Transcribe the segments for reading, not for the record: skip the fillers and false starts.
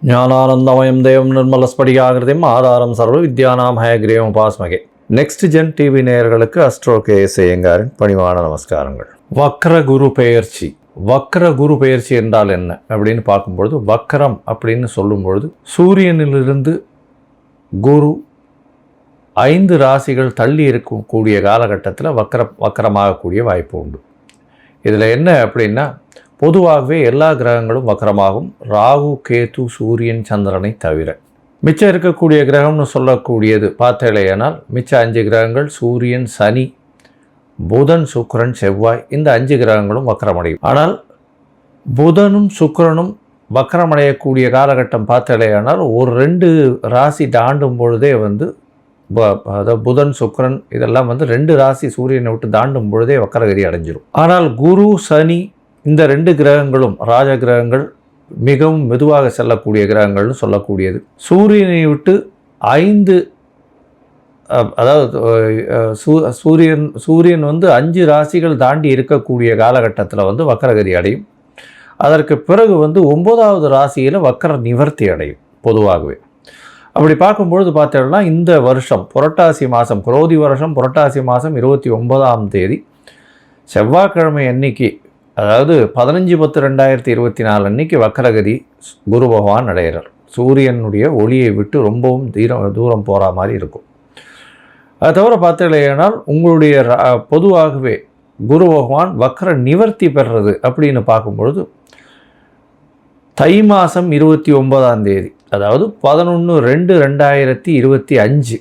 ஞானானந்தமயம் தேவம் நிர்மலஸ்படிகாகிருதிம் ஆதாரம் சர்வ வித்யானாம் ஹயக்ரீவம் உபாஸ்மகே. நெக்ஸ்ட் ஜென் டிவி நேயர்களுக்கு அஸ்ட்ரோ கேஎஸ் ஐயங்காரின் பணிவான நமஸ்காரங்கள். வக்ர குரு பெயர்ச்சி. வக்ர குரு பெயர்ச்சி என்றால் என்ன அப்படின்னு பார்க்கும்பொழுது, வக்ரம் அப்படின்னு சொல்லும்பொழுது சூரியனிலிருந்து குரு 5 ராசிகள் தள்ளி இருக்கக்கூடிய காலகட்டத்தில் வக்கரமாகக்கூடிய வாய்ப்பு உண்டு. இதில் என்ன அப்படின்னா, பொதுவாகவே எல்லா கிரகங்களும் வக்கரமாகும், ராகு கேது சூரியன் சந்திரனை தவிர. மிச்சம் இருக்கக்கூடிய கிரகம்னு சொல்லக்கூடியது பார்த்தேனால் மிச்ச 5 கிரகங்கள் சூரியன் சனி புதன் சுக்கிரன் செவ்வாய், இந்த 5 கிரகங்களும் வக்கரமடையும். ஆனால் புதனும் சுக்கிரனும் வக்கரமடையக்கூடிய காலகட்டம் பார்த்தேனால் ஒரு 2 ராசி தாண்டும் பொழுதே அதாவது புதன் சுக்கிரன் இதெல்லாம் 2 ராசி சூரியனை விட்டு தாண்டும் பொழுதே வக்கரகதி அடைஞ்சிடும். ஆனால் குரு சனி இந்த 2 கிரகங்களும் ராஜ கிரகங்கள், மிகவும் மெதுவாக செல்லக்கூடிய கிரகங்கள்னு சொல்லக்கூடியது. சூரியனை விட்டு 5 அதாவது சூரியன் 5 ராசிகள் தாண்டி இருக்கக்கூடிய காலகட்டத்தில் வக்கரகதி அடையும். அதற்கு பிறகு 9வது ராசியில் வக்கர நிவர்த்தி அடையும். பொதுவாகவே அப்படி பார்க்கும்பொழுது பார்த்தோம்னா, இந்த வருஷம் புரட்டாசி மாதம், குரோதி வருஷம் புரட்டாசி மாதம் 29ஆம் தேதி செவ்வாய்க்கிழமை அன்னைக்கு, அதாவது 15/10/2024 அன்னைக்கு வக்கரகதி குரு பகவான் அடைகிறார். சூரியனுடைய ஒளியை விட்டு ரொம்பவும் தூரம் போகிற மாதிரி இருக்கும். அது தவிர பார்த்தீங்கன்னா, உங்களுடைய பொதுவாகவே குரு பகவான் வக்கர நிவர்த்தி பெறுறது அப்படின்னு பார்க்கும்பொழுது தை மாதம் 29ஆம் தேதி, அதாவது 11/2/2025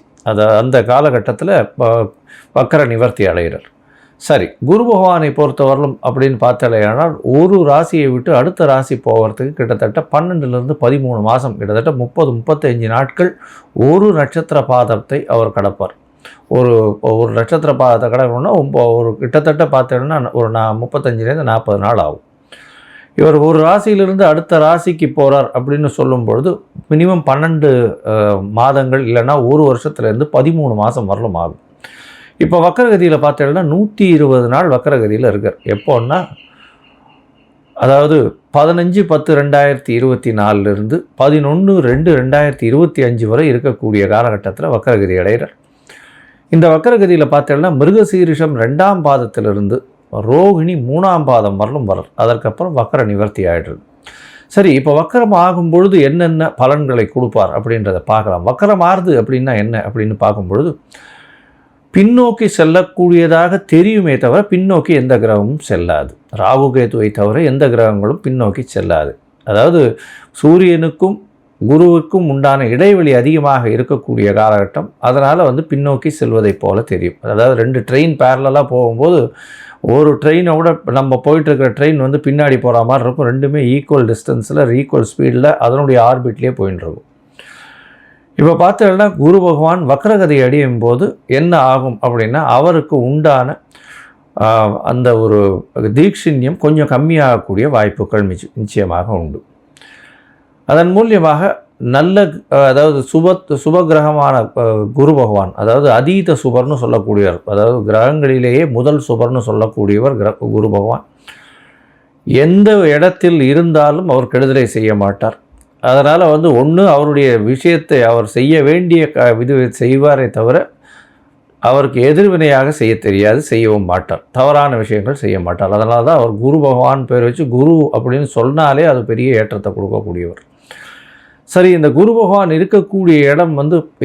அந்த காலகட்டத்தில் வக்கர நிவர்த்தி அடைகிறார். சரி, குரு பகவானை பொறுத்தவரையிலும் அப்படின்னு பார்த்தாலேயானால் ஒரு ராசியை விட்டு அடுத்த ராசி போகிறதுக்கு கிட்டத்தட்ட 12லிருந்து 13 மாதம், கிட்டத்தட்ட 30-35 நாட்கள் ஒரு நட்சத்திர பாதத்தை அவர் கடப்பார். ஒரு நட்சத்திர பாதத்தை கடக்கணும்னா ஒரு கிட்டத்தட்ட பார்த்தோன்னா ஒரு 35லேருந்து 40 நாள் ஆகும். இவர் ஒரு ராசியிலிருந்து அடுத்த ராசிக்கு போகிறார் அப்படின்னு சொல்லும்பொழுது மினிமம் 12 மாதங்கள், இல்லைன்னா ஒரு வருஷத்துலேருந்து 13 மாதம் வரலும் ஆகும். இப்போ வக்கரகதியில் பார்த்தீங்கன்னா 120 நாள் வக்கரகதியில் இருக்கார். எப்போன்னா, அதாவது 15/10/2024 11/2/2025 வரை இருக்கக்கூடிய காலகட்டத்தில் வக்கரகதி அடைகிறார். இந்த வக்கரகதியில் பார்த்தீங்கன்னா மிருகசீரிஷம் 2ஆம் பாதத்திலிருந்து ரோகிணி 3ஆம் பாதம் வரலும் வர்றார். அதற்கப்புறம் வக்கர நிவர்த்தி ஆகிடுறது. சரி, இப்போ வக்கரம் ஆகும் பொழுது என்னென்ன பலன்களை கொடுப்பார் அப்படின்றத பார்க்கலாம். வக்கரம் ஆறுது அப்படின்னா என்ன அப்படின்னு பார்க்கும்பொழுது, பின்னோக்கி செல்லக்கூடியதாக தெரியுமே தவிர பின்னோக்கி எந்த கிரகமும் செல்லாது. ராகு கேதுவை தவிர எந்த கிரகங்களும் பின்னோக்கி செல்லாது. அதாவது சூரியனுக்கும் குருவுக்கும் உண்டான இடைவெளி அதிகமாக இருக்கக்கூடிய காலகட்டம். அதனால் பின்னோக்கி செல்வதை போல தெரியும். அதாவது 2 ட்ரெயின் பேரலாக போகும்போது ஒரு ட்ரெயினை விட நம்ம போயிட்டுருக்கிற ட்ரெயின் பின்னாடி போகிற மாதிரி இருக்கும். ரெண்டுமே ஈக்குவல் டிஸ்டன்ஸில் ஈக்குவல் ஸ்பீடில் அதனுடைய ஆர்பிட்லேயே போயின்னு இருக்கும். இப்போ பார்த்தோம்னா குரு பகவான் வக்கரகதி அடையும் போது என்ன ஆகும் அப்படின்னா, அவருக்கு உண்டான அந்த ஒரு தீட்சிண்யம் கொஞ்சம் கம்மியாகக்கூடிய வாய்ப்புகள் நிச்சயமாக உண்டு. அதன் மூலியமாக நல்ல, அதாவது சுபகிரகமான குரு பகவான், அதாவது அதீத சுபர்னு சொல்லக்கூடியவர், அதாவது கிரகங்களிலேயே முதல் சுபர்னு சொல்லக்கூடியவர் குரு பகவான். எந்த இடத்தில் இருந்தாலும் அவர் கெடுதலை செய்ய மாட்டார். அதனால் ஒன்று அவருடைய விஷயத்தை அவர் செய்ய வேண்டிய இது செய்வாரே தவிர அவருக்கு எதிர்வினையாக செய்ய தெரியாது, செய்யவும் மாட்டார். தவறான விஷயங்கள் செய்ய மாட்டார். அதனால தான் அவர் குரு பகவான் பேர் வச்சு குரு அப்படின்னு சொன்னாலே அது பெரிய ஏற்றத்தை கொடுக்கக்கூடியவர். சரி, இந்த குரு பகவான் இருக்கக்கூடிய இடம்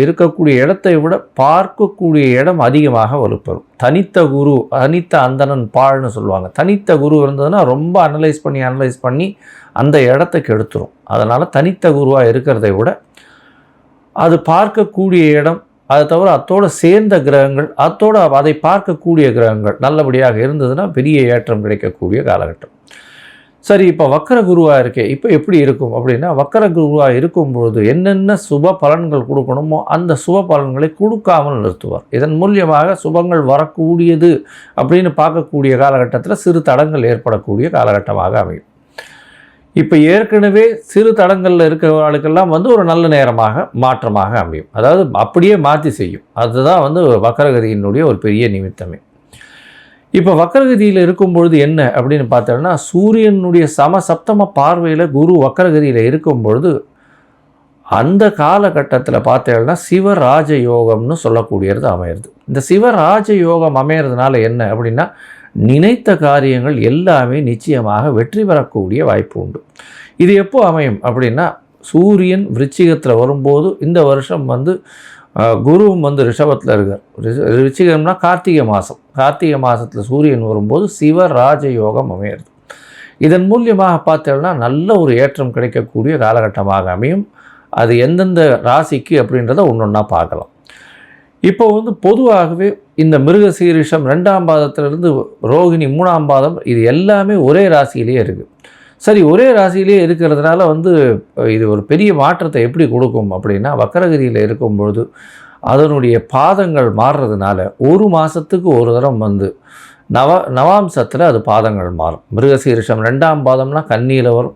இருக்கக்கூடிய இடத்தை விட பார்க்கக்கூடிய இடம் அதிகமாக வலுப்பெறும். தனித்த குரு, தனித்த அந்தணன் பாழ்னு சொல்லுவாங்க. தனித்த குரு இருந்ததுன்னா ரொம்ப அனலைஸ் பண்ணி அந்த இடத்துக்கு எடுத்துரும். அதனால் தனித்த குருவாக இருக்கிறதை விட அது பார்க்கக்கூடிய இடம், அதை தவிர அத்தோடு சேர்ந்த கிரகங்கள், அதை பார்க்கக்கூடிய கிரகங்கள் நல்லபடியாக இருந்ததுன்னா பெரிய ஏற்றம் கிடைக்கக்கூடிய காலகட்டம். சரி, இப்போ வக்கர குருவாக இருக்கே, இப்போ எப்படி இருக்கும் அப்படின்னா, வக்கர குருவாக இருக்கும்பொழுது என்னென்ன சுப பலன்கள் கொடுக்கணுமோ அந்த சுப பலன்களை கொடுக்காமல் நிறுத்துவார். இதன் மூலியமாக சுபங்கள் வரக்கூடியது அப்படின்னு பார்க்கக்கூடிய காலகட்டத்தில் சிறு தடங்கள் ஏற்படக்கூடிய காலகட்டமாக அமையும். இப்போ ஏற்கனவே சிறு தடங்களில் இருக்கிறவர்களுக்கெல்லாம் ஒரு நல்ல நேரமாக மாற்றமாக அமையும். அதாவது அப்படியே மாற்றி செய்யும். அதுதான் வக்கரகதியினுடைய ஒரு பெரிய நிமித்தமே. இப்போ வக்கரகதியில் இருக்கும்பொழுது என்ன அப்படின்னு பார்த்தோம்னா, சூரியனுடைய சப்தம பார்வையில் குரு வக்கரகதியில் இருக்கும்பொழுது அந்த காலகட்டத்தில் பார்த்தீங்கன்னா சிவராஜ யோகம்னு சொல்லக்கூடியது அமையிறது. இந்த சிவராஜ யோகம் அமையிறதுனால என்ன அப்படின்னா, நினைத்த காரியங்கள் எல்லாமே நிச்சயமாக வெற்றி பெறக்கூடிய வாய்ப்பு உண்டு. இது எப்போ அமையும் அப்படின்னா, சூரியன் விருச்சிகத்தில் வரும்போது இந்த வருஷம் குருவும் ரிஷபத்தில் இருக்கார். விருச்சிகம்னா கார்த்திகை மாதம். கார்த்திகை மாதத்தில் சூரியன் வரும்போது சிவராஜ யோகம் அமையிறது. இதன் மூலியமாக பார்த்தோம்னா நல்ல ஒரு ஏற்றம் கிடைக்கக்கூடிய காலகட்டமாக அமையும். அது எந்தெந்த ராசிக்கு அப்படின்றத ஒன்றொன்னா பார்க்கலாம். இப்போ பொதுவாகவே இந்த மிருகசீரிஷம் 2ஆம் பாதத்திலிருந்து ரோகிணி 3ஆம் பாதம் இது எல்லாமே ஒரே ராசியிலே இருக்குது. சரி, ஒரே ராசியிலே இருக்கிறதுனால இது ஒரு பெரிய மாற்றத்தை எப்படி கொடுக்கும் அப்படின்னா, வக்கரகிரியில் இருக்கும்பொழுது அதனுடைய பாதங்கள் மாறுறதுனால ஒரு மாதத்துக்கு ஒரு தரம் நவாம்சத்தில் அது பாதங்கள் மாறும். மிருகசீரிஷம் 2ஆம் பாதம்னா கன்னியில் வரும்.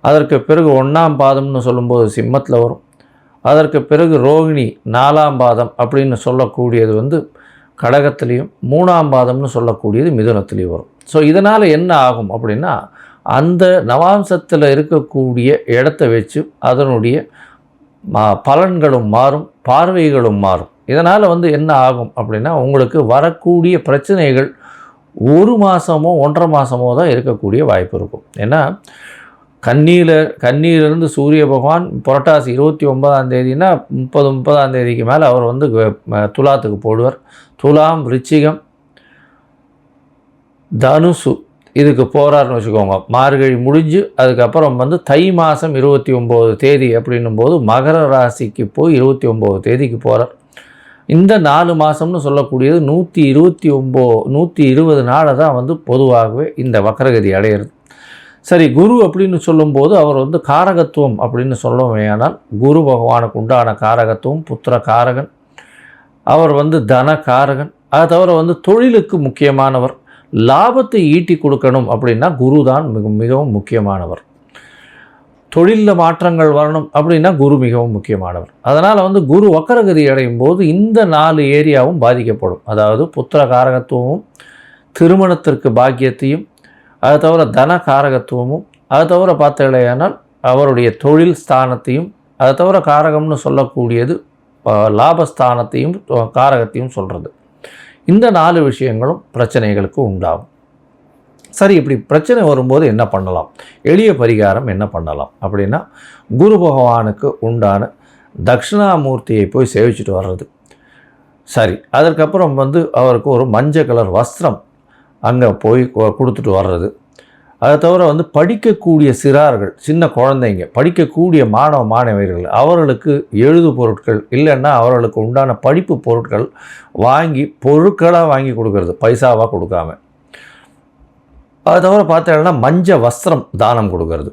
அதற்கு பிறகு 1ஆம் பாதம்னு சொல்லும்போது சிம்மத்தில் வரும். அதற்கு பிறகு ரோகிணி 4ஆம் பாதம் அப்படின்னு சொல்லக்கூடியது கடகத்திலையும், 3ஆம் பாதம்னு சொல்லக்கூடியது மிதுனத்திலையும் வரும். ஸோ இதனால் என்ன ஆகும் அப்படின்னா, அந்த நவாம்சத்தில் இருக்கக்கூடிய இடத்த வச்சு அதனுடைய பலன்களும் மாறும், பார்வைகளும் மாறும். இதனால் என்ன ஆகும் அப்படின்னா, உங்களுக்கு வரக்கூடிய பிரச்சனைகள் ஒரு மாதமோ 1.5 மாதமோ தான் இருக்கக்கூடிய வாய்ப்பு இருக்கும். ஏன்னா கன்னியிலிருந்து சூரிய பகவான் புரட்டாசி 29ஆம் தேதினா 30ஆம் தேதிக்கு மேலே அவர் துலாத்துக்கு போடுவார். துலாம், விருச்சிகம், தனுசு இதுக்கு போகிறாருன்னு வச்சுக்கோங்க. மார்கழி முடிஞ்சு அதுக்கப்புறம் தை மாதம் 29 தேதி அப்படின்னும் போது மகர ராசிக்கு போய் 29 தேதிக்கு போகிறார். இந்த 4 மாதம்னு சொல்லக்கூடியது 120 நாளை தான் பொதுவாகவே இந்த வக்கரகதி அடையிறது. சரி, குரு அப்படின்னு சொல்லும்போது அவர் காரகத்துவம் அப்படின்னு சொல்லுவேனால், குரு பகவானுக்கு உண்டான காரகத்துவம் புத்திர காரகன். அவர் தன காரகன். அதை தவிர தொழிலுக்கு முக்கியமானவர். லாபத்தை ஈட்டி கொடுக்கணும் அப்படின்னா குரு தான் மிகவும் முக்கியமானவர். தொழிலில் மாற்றங்கள் வரணும் அப்படின்னா குரு மிகவும் முக்கியமானவர். அதனால் குரு வக்கரகதி அடையும் போது இந்த 4 ஏரியாவும் பாதிக்கப்படும். அதாவது புத்திர காரகத்துவமும், திருமணத்திற்கு பாக்கியத்தையும், அதை தவிர தன காரகத்துவமும், அதை தவிர பார்த்தீங்களேனால் அவருடைய தொழில் ஸ்தானத்தையும், அதை தவிர காரகம்னு சொல்லக்கூடியது லாபஸ்தானத்தையும் காரகத்தையும் சொல்கிறது. இந்த 4 விஷயங்களும் பிரச்சனைகளுக்கு உண்டாகும். சரி, இப்படி பிரச்சனை வரும்போது என்ன பண்ணலாம்? எளிய பரிகாரம் என்ன பண்ணலாம் அப்படின்னா, குரு பகவானுக்கு உண்டான தட்சிணாமூர்த்தியை போய் சேவிச்சுட்டு வர்றது. சரி, அதற்கப்புறம் அவருக்கு ஒரு மஞ்சள் கலர் வஸ்திரம் அங்கே போய் கொடுத்துட்டு வர்றது. அதை தவிர படிக்கக்கூடிய சிறார்கள், சின்ன குழந்தைங்க, படிக்கக்கூடிய மாணவர்கள் அவர்களுக்கு எழுது பொருட்கள் இல்லைன்னா அவர்களுக்கு உண்டான படிப்பு பொருட்கள் பொருட்களாக வாங்கி கொடுக்கறது, பைசாவாக கொடுக்காம. அதை தவிர பார்த்தீங்கன்னா மஞ்சள் வஸ்திரம் தானம் கொடுக்கறது.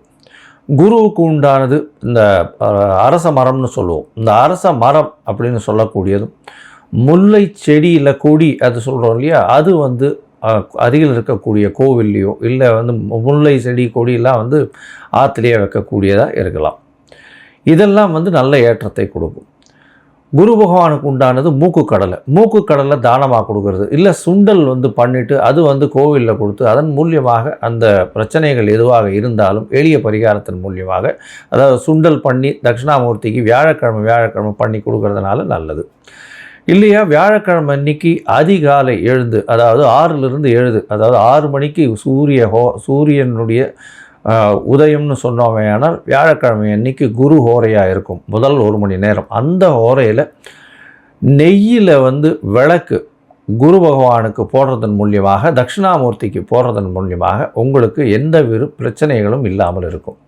குருவுக்கு உண்டானது இந்த அரச மரம்னு சொல்லுவோம். இந்த அரச மரம் அப்படின்னு சொல்லக்கூடியதும் முல்லை செடி இல்லை கொடி அது சொல்கிறோம் இல்லையா, அது அருகில் இருக்கக்கூடிய கோவில்லையோ இல்லை முல்லை செடி கொடியெல்லாம் ஆற்றுலையே வைக்கக்கூடியதாக இருக்கலாம். இதெல்லாம் நல்ல ஏற்றத்தை கொடுக்கும். குரு பகவானுக்கு உண்டானது மூக்குக்கடலை தானமாக கொடுக்கறது. இல்லை சுண்டல் பண்ணிவிட்டு அது கோவிலில் கொடுத்து அதன் மூலியமாக அந்த பிரச்சனைகள் எதுவாக இருந்தாலும் எளிய பரிகாரத்தின் மூலியமாக, அதாவது சுண்டல் பண்ணி தட்சிணாமூர்த்திக்கு வியாழக்கிழமை பண்ணி கொடுக்கறதுனால நல்லது. இல்லையா, வியாழக்கிழமை அன்னைக்கு அதிகாலை எழுந்து, அதாவது 6லிருந்து 7, அதாவது 6 மணிக்கு சூரியனுடைய உதயம்னு சொன்னோமே. ஆனால் வியாழக்கிழமை அன்னைக்கு குரு ஹோரையாக இருக்கும். முதல் 1 மணி நேரம் அந்த ஹோரையில் நெய்யில் விளக்கு குரு பகவானுக்கு போடுறதன் மூலியமாக, தட்சிணாமூர்த்திக்கு போடுறதன் மூலியமாக உங்களுக்கு எந்த பிரச்சனைகளும் இல்லாமல் இருக்கும்.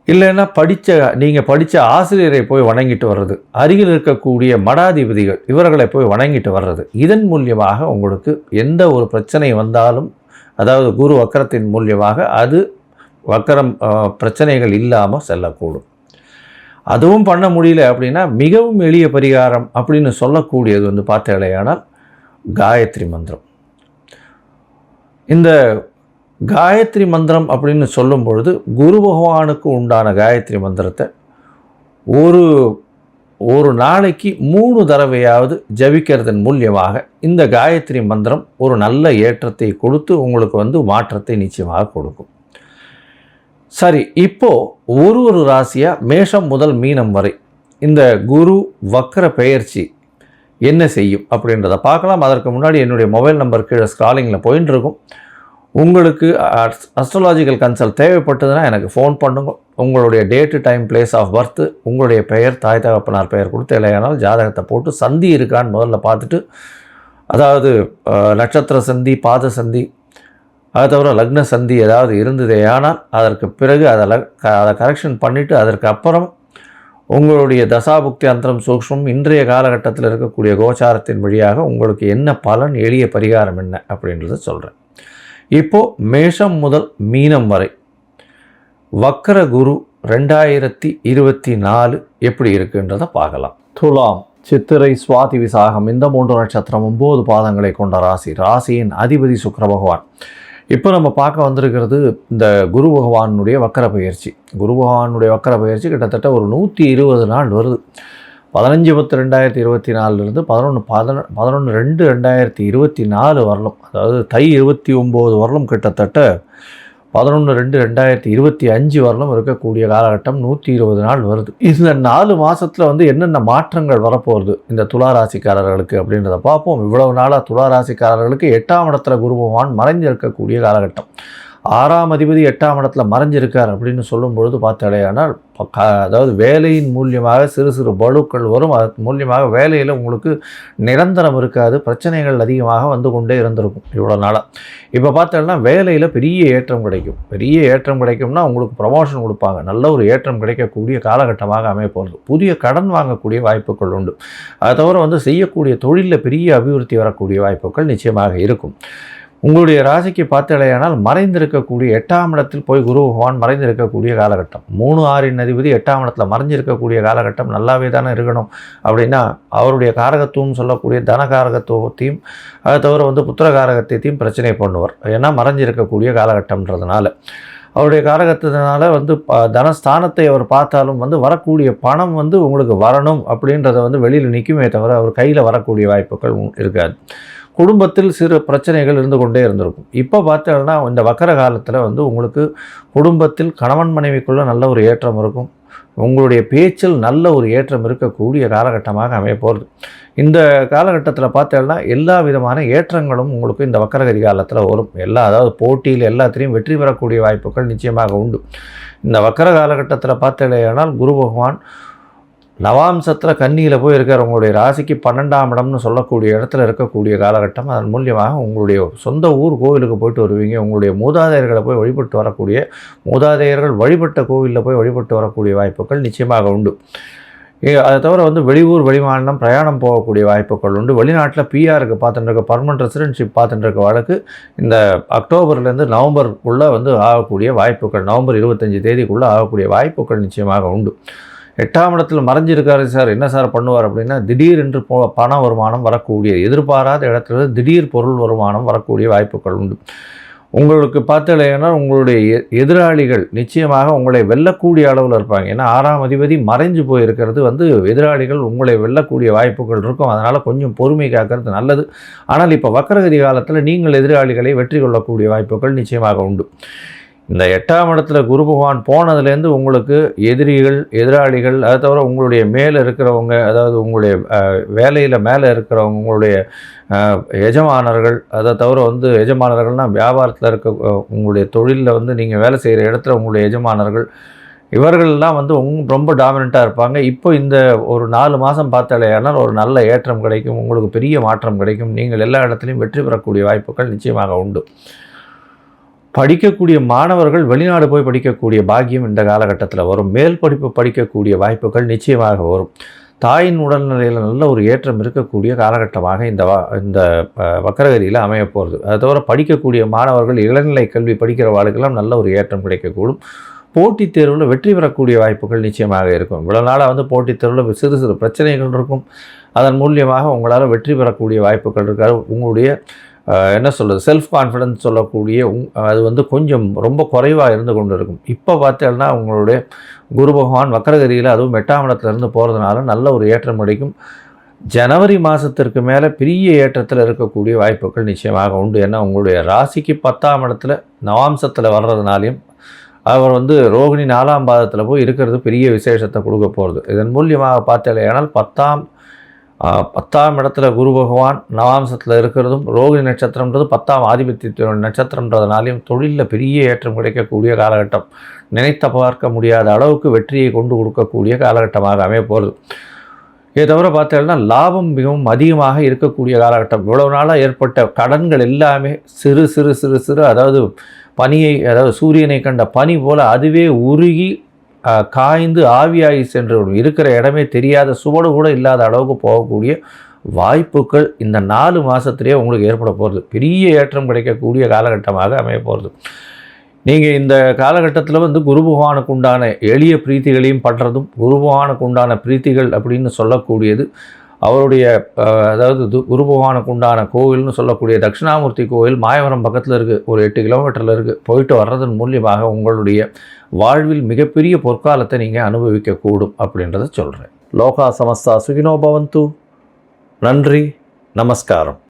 இல்லைன்னா நீங்கள் படித்த ஆசிரியரை போய் வணங்கிட்டு வர்றது, அருகில் இருக்கக்கூடிய மடாதிபதிகள் இவர்களை போய் வணங்கிட்டு வர்றது, இதன் மூலியமாக உங்களுக்கு எந்த ஒரு பிரச்சனை வந்தாலும், அதாவது குரு வக்கரத்தின் மூலியமாக அது வக்கரம் பிரச்சனைகள் இல்லாமல் செல்லக்கூடும். அதுவும் பண்ண முடியல அப்படின்னா மிகவும் எளிய பரிகாரம் அப்படின்னு சொல்லக்கூடியது பார்த்தீங்களேயானால் காயத்ரி மந்திரம். இந்த காயத்ரி மந்திரம் அப்படின்னு சொல்லும் பொழுது குரு பகவானுக்கு உண்டான காயத்ரி மந்திரத்தை ஒரு நாளைக்கு 3 தடவையாவது ஜபிக்கிறதன் மூலியமாக இந்த காயத்ரி மந்திரம் ஒரு நல்ல ஏற்றத்தை கொடுத்து உங்களுக்கு மாற்றத்தை நிச்சயமாக கொடுக்கும். சரி, இப்போது ஒரு ராசியாக மேஷம் முதல் மீனம் வரை இந்த குரு வக்கர பெயர்ச்சி என்ன செய்யும் அப்படின்றத பார்க்கலாம். அதற்கு முன்னாடி என்னுடைய மொபைல் நம்பர் கீழே ஸ்க்ராலிங்கில் போயின்னு இருக்கும். உங்களுக்கு அஸ்ட்ராலாஜிக்கல் கன்சல்ட் தேவைப்பட்டதுன்னா எனக்கு ஃபோன் பண்ணுங்க. உங்களுடைய date, time, place of birth, உங்களுடைய பெயர், தாய் தகப்பனார் பெயர் கொடுத்து இல்லையானால் ஜாதகத்தை போட்டு சந்தி இருக்கான்னு முதல்ல பார்த்துட்டு, அதாவது நட்சத்திர சந்தி, பாத சந்தி, அதை தவிர லக்ன சந்தி ஏதாவது இருந்ததே ஆனால் அதற்கு பிறகு அதை கரெக்ஷன் பண்ணிவிட்டு அதற்கு அப்புறம் உங்களுடைய தசாபுக்தி அந்தரம் சூக்ஷ்மம் இன்றைய காலகட்டத்தில் இருக்கக்கூடிய கோச்சாரத்தின் வழியாக உங்களுக்கு என்ன பலன், எளிய பரிகாரம் என்ன அப்படின்றத சொல்கிறேன். இப்போது மேஷம் முதல் மீனம் வரை வக்கர குரு 2024 எப்படி இருக்குன்றதை பார்க்கலாம். துலாம், சித்திரை, சுவாதி, விசாகம் இந்த 3 நட்சத்திரம் 9 பாதங்களை கொண்ட ராசியின் அதிபதி சுக்கிர பகவான். இப்போ நம்ம பார்க்க வந்திருக்கிறது இந்த குரு பகவானுடைய வக்கர பயிற்சி. குரு பகவானுடைய வக்கர பயிற்சி கிட்டத்தட்ட ஒரு 120 நாள் வருது. 15/10/2024 11/2/2024 வரலும், அதாவது தை 29 வரலும் கிட்டத்தட்ட 11/2/2025 வரலும் இருக்கக்கூடிய காலகட்டம் 120 நாள் வருது. இந்த 4 மாதத்தில் என்னென்ன மாற்றங்கள் வரப்போகுது இந்த துளாராசிக்காரர்களுக்கு அப்படின்றத பார்ப்போம். இவ்வளவு நாளாக துளாராசிக்காரர்களுக்கு 8ஆம் இடத்துல குரு பகவான் மறைஞ்சிருக்கக்கூடிய காலகட்டம். 6ஆம் அதிபதி 8ஆம் இடத்துல மறைஞ்சிருக்கார் அப்படின்னு சொல்லும் பொழுது பார்த்தாலேயானால், அதாவது வேலையின் மூலியமாக சிறு சிறு பளுக்கள் வரும். அதன் மூலியமாக வேலையில் உங்களுக்கு நிரந்தரம் இருக்காது, பிரச்சனைகள் அதிகமாக வந்து கொண்டே இருந்திருக்கும் இவ்வளோ நாளாக. இப்போ பார்த்தோம்னா வேலையில் பெரிய ஏற்றம் கிடைக்கும். பெரிய ஏற்றம் கிடைக்கும்னா உங்களுக்கு ப்ரமோஷன் கொடுப்பாங்க. நல்ல ஒரு ஏற்றம் கிடைக்கக்கூடிய காலகட்டமாக அமையப்போகிறது. புதிய கடன் வாங்கக்கூடிய வாய்ப்புகள் உண்டு. அதை தவிர செய்யக்கூடிய தொழிலில் பெரிய அபிவிருத்தி வரக்கூடிய வாய்ப்புகள் நிச்சயமாக இருக்கும். உங்களுடைய ராசிக்கு பார்த்தாலேயானால் மறைந்திருக்கக்கூடிய 8ஆம் இடத்தில் போய் குரு பகவான் மறைந்திருக்கக்கூடிய காலகட்டம். 3/6 அதிபதி 8ஆம் இடத்துல மறைஞ்சிருக்கக்கூடிய காலகட்டம் நல்லாவே தானே இருக்கணும். அப்படின்னா அவருடைய காரகத்துவம் சொல்லக்கூடிய தனகாரகத்துவத்தையும் அதை தவிர புத்திரகாரகத்தையும் பிரச்சனை பண்ணுவார். ஏன்னா மறைஞ்சிருக்கக்கூடிய காலகட்டம்ன்றதுனால அவருடைய காரகத்தினால தனஸ்தானத்தை அவர் பார்த்தாலும் வரக்கூடிய பணம் உங்களுக்கு வரணும் அப்படின்றத வெளியில் நிற்குமே தவிர அவர் கையில் வரக்கூடிய வாய்ப்புகள் இருக்காது. குடும்பத்தில் சிறு பிரச்சனைகள் இருந்து கொண்டே இருந்திருக்கும். இப்போ பார்த்தோம்னா இந்த வக்கர காலத்தில் உங்களுக்கு குடும்பத்தில் கணவன் மனைவிக்குள்ளே நல்ல ஒரு ஏற்றம் இருக்கும். உங்களுடைய பேச்சில் நல்ல ஒரு ஏற்றம் இருக்கக்கூடிய காலகட்டமாக அமைய போகிறது. இந்த காலகட்டத்தில் பார்த்தோம்னா எல்லா விதமான ஏற்றங்களும் உங்களுக்கு இந்த வக்கரகதி காலத்தில் வரும். அதாவது போட்டியில் எல்லாத்திலையும் வெற்றி பெறக்கூடிய வாய்ப்புகள் நிச்சயமாக உண்டு. இந்த வக்கர காலகட்டத்தில் பார்த்தோம்னால் குரு பகவான் நவாம்சத்தில் கன்னியில் போய் இருக்கார். உங்களுடைய ராசிக்கு 12ஆம் இடம்னு சொல்லக்கூடிய இடத்துல இருக்கக்கூடிய காலகட்டம். அதன் மூலியமாக உங்களுடைய சொந்த ஊர் கோவிலுக்கு போயிட்டு வருவீங்க. உங்களுடைய மூதாதையர்களை போய் வழிபட்டு வரக்கூடிய, மூதாதையர்கள் வழிபட்ட கோவிலில் போய் வழிபட்டு வரக்கூடிய வாய்ப்புகள் நிச்சயமாக உண்டு. அதை தவிர வெளியூர் வெளிமாநிலம் பிரயாணம் போகக்கூடிய வாய்ப்புகள் உண்டு. வெளிநாட்டில் பிஆருக்கு பார்த்துட்டு பர்மனெண்ட் ரெசிடென்ஷிப் பார்த்துட்டு இருக்க வழக்கு இந்த அக்டோபர்லேருந்து நவம்பருக்குள்ளே ஆகக்கூடிய வாய்ப்புகள், நவம்பர் 25 தேதிக்குள்ளே ஆகக்கூடிய வாய்ப்புகள் நிச்சயமாக உண்டு. 8ஆம் இடத்துல மறைஞ்சிருக்காரு சார், என்ன சார் பண்ணுவார் அப்படின்னா, திடீரென்று பண வருமானம் வரக்கூடிய, எதிர்பாராத இடத்துல திடீர் பொருள் வருமானம் வரக்கூடிய வாய்ப்புகள் உண்டு. உங்களுக்கு பார்த்தீங்கன்னா உங்களுடைய எதிராளிகள் நிச்சயமாக உங்களை வெல்லக்கூடிய அளவில் இருப்பாங்க. ஏன்னா 6ஆம் அதிபதி மறைஞ்சு போயிருக்கிறது எதிராளிகள் உங்களை வெல்லக்கூடிய வாய்ப்புகள் இருக்கும். அதனால் கொஞ்சம் பொறுமை காக்கிறது நல்லது. ஆனால் இப்போ வக்கரகதி காலத்தில் நீங்கள் எதிராளிகளை வெற்றி கொள்ளக்கூடிய வாய்ப்புகள் நிச்சயமாக உண்டு. இந்த 8ஆம் இடத்துல குரு பகவான் போனதுலேருந்து உங்களுக்கு எதிராளிகள், அதை தவிர உங்களுடைய மேலே இருக்கிறவங்க, அதாவது உங்களுடைய வேலையில் மேலே இருக்கிறவங்க, உங்களுடைய எஜமானர்கள், அதை தவிர எஜமானர்கள்னால் வியாபாரத்தில் இருக்க உங்களுடைய தொழிலில் நீங்கள் வேலை செய்கிற இடத்துல உங்களுடைய எஜமானர்கள், இவர்கள்லாம் ரொம்ப டாமினண்ட்டாக இருப்பாங்க. இப்போ இந்த ஒரு 4 மாதம் பார்த்தாலேயானால் ஒரு நல்ல ஏற்றம் கிடைக்கும், உங்களுக்கு பெரிய மாற்றம் கிடைக்கும். நீங்கள் எல்லா இடத்துலையும் வெற்றி பெறக்கூடிய வாய்ப்புகள் நிச்சயமாக உண்டு. படிக்கக்கூடிய மாணவர்கள் வெளிநாடு போய் படிக்கக்கூடிய பாக்கியம் இந்த காலகட்டத்தில் வரும். மேல் படிப்பு படிக்கக்கூடிய வாய்ப்புகள் நிச்சயமாக வரும். தாயின் உடல்நிலையில் நல்ல ஒரு ஏற்றம் இருக்கக்கூடிய காலகட்டமாக இந்த வக்கரகதியில் அமைய போகிறது. அதை தவிர படிக்கக்கூடிய மாணவர்கள் இளநிலை கல்வி படிக்கிறவர்களுக்கெல்லாம் நல்ல ஒரு ஏற்றம் கிடைக்கக்கூடும். போட்டித் தேர்வில் வெற்றி பெறக்கூடிய வாய்ப்புகள் நிச்சயமாக இருக்கும். இவ்வளோ நாளாக போட்டித் தேர்வில் சிறு சிறு பிரச்சனைகள் இருக்கும். அதன் மூலியமாக உங்களால் வெற்றி பெறக்கூடிய வாய்ப்புகள் இருக்காது. உங்களுடைய செல்ஃப் கான்ஃபிடன்ஸ் சொல்லக்கூடிய அது கொஞ்சம் ரொம்ப குறைவாக இருந்து கொண்டு இருக்கும். இப்போ பார்த்தீங்கன்னா உங்களுடைய குரு பகவான் வக்கரகதியில் அதுவும் 8ஆம் இடத்துலேருந்து போகிறதுனால நல்ல ஒரு ஏற்றம் கிடைக்கும். ஜனவரி மாதத்திற்கு மேலே பெரிய ஏற்றத்தில் இருக்கக்கூடிய வாய்ப்புகள் நிச்சயமாக உண்டு. ஏன்னா உங்களுடைய ராசிக்கு 10ஆம் இடத்துல நவாம்சத்தில் வர்றதுனாலையும் அவர் வந்து ரோகிணி 4ஆம் பாதத்தில் போய் இருக்கிறது பெரிய விசேஷத்தை கொடுக்க போகிறது. இதன் மூலியமாக பார்த்தாலேயானால் 10ஆம் இடத்துல குரு பகவான் நவாம்சத்தில் இருக்கிறதும், ரோகிணி நட்சத்திரம்ன்றது 10ஆம் ஆதிபத்திய நட்சத்திரன்றதுனாலையும் தொழிலில் பெரிய ஏற்றம் கிடைக்கக்கூடிய காலகட்டம். நினைத்த பார்க்க முடியாத அளவுக்கு வெற்றியை கொண்டு கொடுக்கக்கூடிய காலகட்டமாக அமைய போகிறது. இதை தவிர பார்த்தீங்கன்னா லாபம் மிகவும் அதிகமாக இருக்கக்கூடிய காலகட்டம். இவ்வளவு நாளாக ஏற்பட்ட கடன்கள் எல்லாமே சிறு சிறு சிறு சிறு அதாவது சூரியனை கண்ட பனி போல் அதுவே உருகி காய்ந்து ஆவியாகி சென்று இருக்கிற இடமே தெரியாத சுவடு கூட இல்லாத அளவுக்கு போகக்கூடிய வாய்ப்புகள் இந்த 4 மாதத்துலேயே உங்களுக்கு ஏற்பட போகிறது. பெரிய ஏற்றம் கிடைக்கக்கூடிய காலகட்டமாக அமைய போகிறது. நீங்கள் இந்த காலகட்டத்தில் வந்து குரு பகவானுக்கு உண்டான எளிய பிரீத்திகளையும் பண்ணுறதும், குரு பகவானுக்கு உண்டான பிரீத்திகள் அப்படின்னு சொல்லக்கூடியது அவருடைய குரு பகவானுக்கு உண்டான கோவில்னு சொல்லக்கூடிய தட்சிணாமூர்த்தி கோவில் மாயவரம் பக்கத்தில் இருக்குது. ஒரு 8 கிலோமீட்டரில் இருக்குது. போயிட்டு வர்றதன் மூலியமாக உங்களுடைய வாழ்வில் மிகப்பெரிய பொற்காலத்தை நீங்கள் அனுபவிக்கக்கூடும் அப்படின்றத சொல்கிறேன். லோகா சமஸ்தா சுகினோ பவந்து. நன்றி, நமஸ்காரம்.